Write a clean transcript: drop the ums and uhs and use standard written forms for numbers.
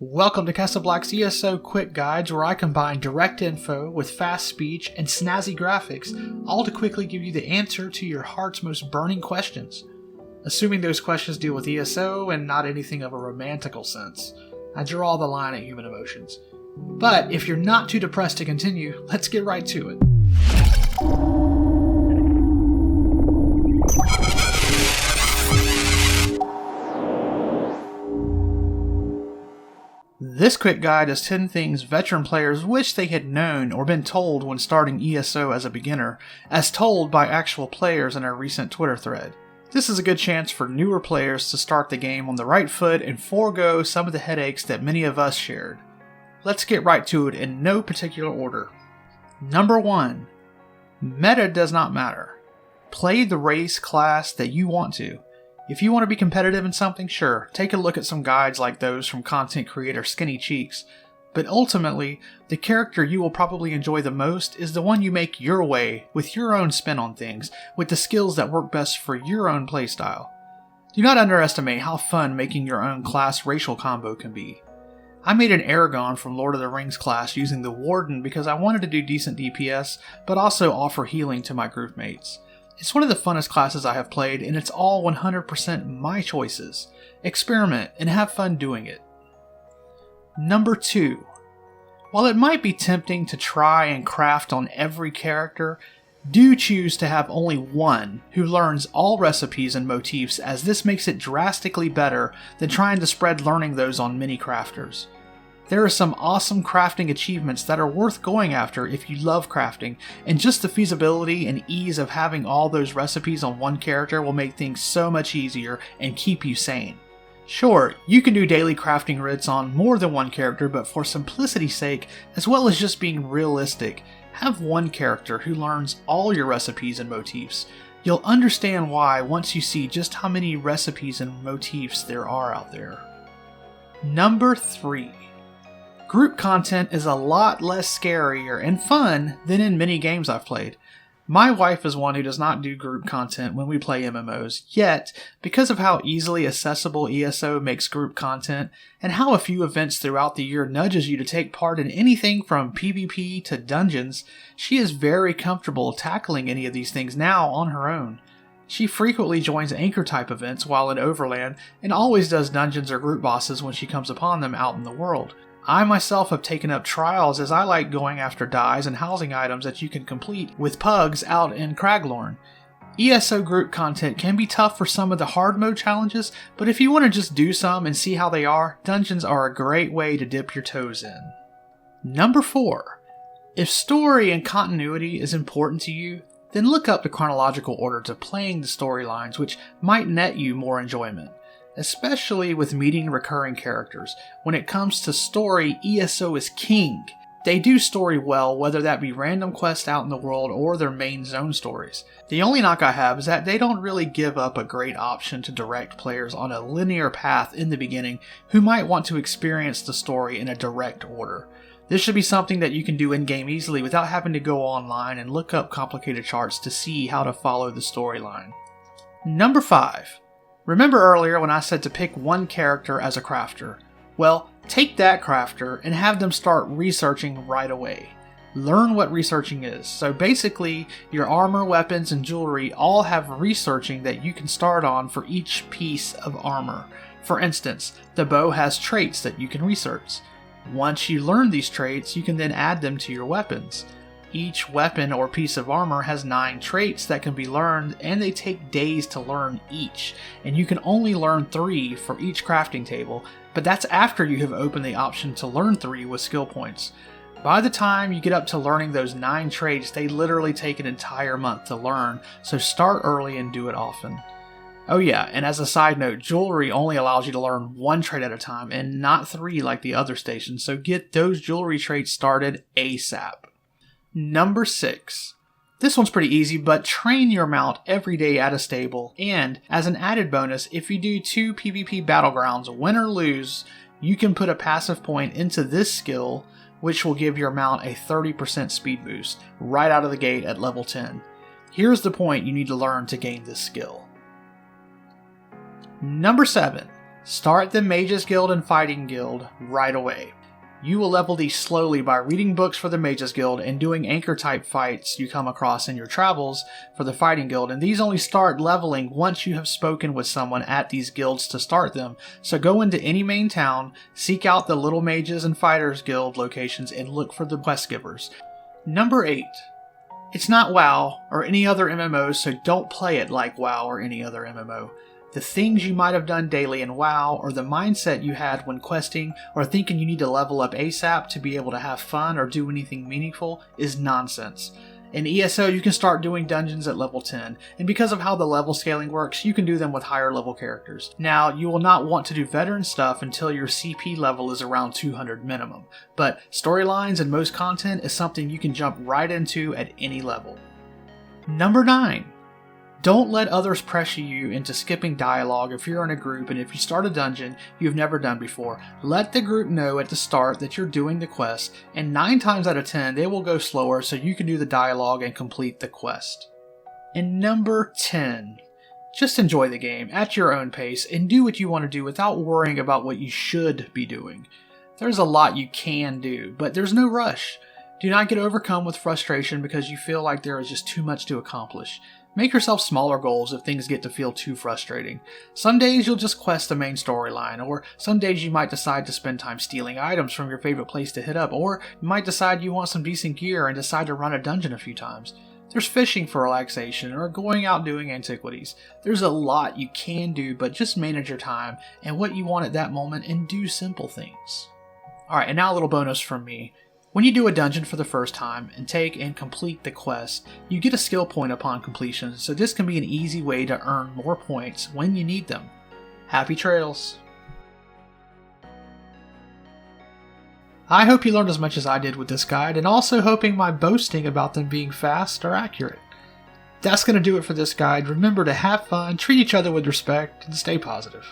Welcome to Casablanc's ESO Quick Guides, where I combine direct info with fast speech and snazzy graphics, all to quickly give you the answer to your heart's most burning questions. Assuming those questions deal with ESO and not anything of a romantical sense. I draw the line at human emotions. But if you're not too depressed to continue, let's get right to it. This quick guide is 10 things veteran players wish they had known or been told when starting ESO as a beginner, as told by actual players in a recent Twitter thread. This is a good chance for newer players to start the game on the right foot and forego some of the headaches that many of us shared. Let's get right to it in no particular order. Number 1. Meta does not matter. Play the race class that you want to. If you want to be competitive in something, sure, take a look at some guides like those from content creator Skinny Cheeks. But ultimately, the character you will probably enjoy the most is the one you make your way, with your own spin on things, with the skills that work best for your own playstyle. Do not underestimate how fun making your own class racial combo can be. I made an Aragon from Lord of the Rings class using the Warden because I wanted to do decent DPS, but also offer healing to my group mates. It's one of the funnest classes I have played, and it's all 100% my choices. Experiment and have fun doing it. Number 2. While it might be tempting to try and craft on every character, do choose to have only one who learns all recipes and motifs, as this makes it drastically better than trying to spread learning those on many crafters. There are some awesome crafting achievements that are worth going after if you love crafting, and just the feasibility and ease of having all those recipes on one character will make things so much easier and keep you sane. Sure, you can do daily crafting writs on more than one character, but for simplicity's sake, as well as just being realistic, have one character who learns all your recipes and motifs. You'll understand why once you see just how many recipes and motifs there are out there. Number 3. Group content is a lot less scarier and fun than in many games I've played. My wife is one who does not do group content when we play MMOs, yet, because of how easily accessible ESO makes group content, and how a few events throughout the year nudges you to take part in anything from PvP to dungeons, she is very comfortable tackling any of these things now on her own. She frequently joins anchor type events while in Overland, and always does dungeons or group bosses when she comes upon them out in the world. I myself have taken up trials, as I like going after dyes and housing items that you can complete with pugs out in Craglorn. ESO group content can be tough for some of the hard mode challenges, but if you want to just do some and see how they are, dungeons are a great way to dip your toes in. Number 4. If story and continuity is important to you, then look up the chronological order to playing the storylines, which might net you more enjoyment. Especially with meeting recurring characters. When it comes to story, ESO is king. They do story well, whether that be random quests out in the world or their main zone stories. The only knock I have is that they don't really give up a great option to direct players on a linear path in the beginning who might want to experience the story in a direct order. This should be something that you can do in-game easily without having to go online and look up complicated charts to see how to follow the storyline. Number 5. Remember earlier when I said to pick one character as a crafter? Well, take that crafter and have them start researching right away. Learn what researching is. So basically, your armor, weapons, and jewelry all have researching that you can start on for each piece of armor. For instance, the bow has traits that you can research. Once you learn these traits, you can then add them to your weapons. Each weapon or piece of armor has 9 traits that can be learned, and they take days to learn each, and you can only learn 3 for each crafting table, but that's after you have opened the option to learn 3 with skill points. By the time you get up to learning those 9 traits, they literally take an entire month to learn, so start early and do it often. Oh yeah, and as a side note, jewelry only allows you to learn 1 trait at a time, and not 3 like the other stations, so get those jewelry traits started ASAP. Number 6. This one's pretty easy, but train your mount every day at a stable, and as an added bonus, if you do 2 PvP battlegrounds, win or lose, you can put a passive point into this skill, which will give your mount a 30% speed boost, right out of the gate at level 10. Here's the point you need to learn to gain this skill. Number 7. Start the Mages Guild and Fighting Guild right away. You will level these slowly by reading books for the Mages Guild and doing anchor type fights you come across in your travels for the Fighting Guild, and these only start leveling once you have spoken with someone at these guilds to start them. So go into any main town, seek out the Little Mages and Fighters Guild locations, and look for the quest givers. Number 8. It's not WoW or any other MMO, so don't play it like WoW or any other MMO. The things you might have done daily in WoW, or the mindset you had when questing, or thinking you need to level up ASAP to be able to have fun or do anything meaningful, is nonsense. In ESO, you can start doing dungeons at level 10, and because of how the level scaling works, you can do them with higher level characters. Now, you will not want to do veteran stuff until your CP level is around 200 minimum, but storylines and most content is something you can jump right into at any level. Number 9. Don't let others pressure you into skipping dialogue if you're in a group and if you start a dungeon you've never done before. Let the group know at the start that you're doing the quest, and 9 times out of 10 they will go slower so you can do the dialogue and complete the quest. And number 10. Just enjoy the game at your own pace and do what you want to do without worrying about what you should be doing. There's a lot you can do, but there's no rush. Do not get overcome with frustration because you feel like there is just too much to accomplish. Make yourself smaller goals if things get to feel too frustrating. Some days you'll just quest the main storyline, or some days you might decide to spend time stealing items from your favorite place to hit up, or you might decide you want some decent gear and decide to run a dungeon a few times. There's fishing for relaxation, or going out doing antiquities. There's a lot you can do, but just manage your time and what you want at that moment and do simple things. Alright, and now a little bonus from me. When you do a dungeon for the first time and take and complete the quest, you get a skill point upon completion, so this can be an easy way to earn more points when you need them. Happy trails! I hope you learned as much as I did with this guide, and also hoping my boasting about them being fast are accurate. That's going to do it for this guide. Remember to have fun, treat each other with respect, and stay positive.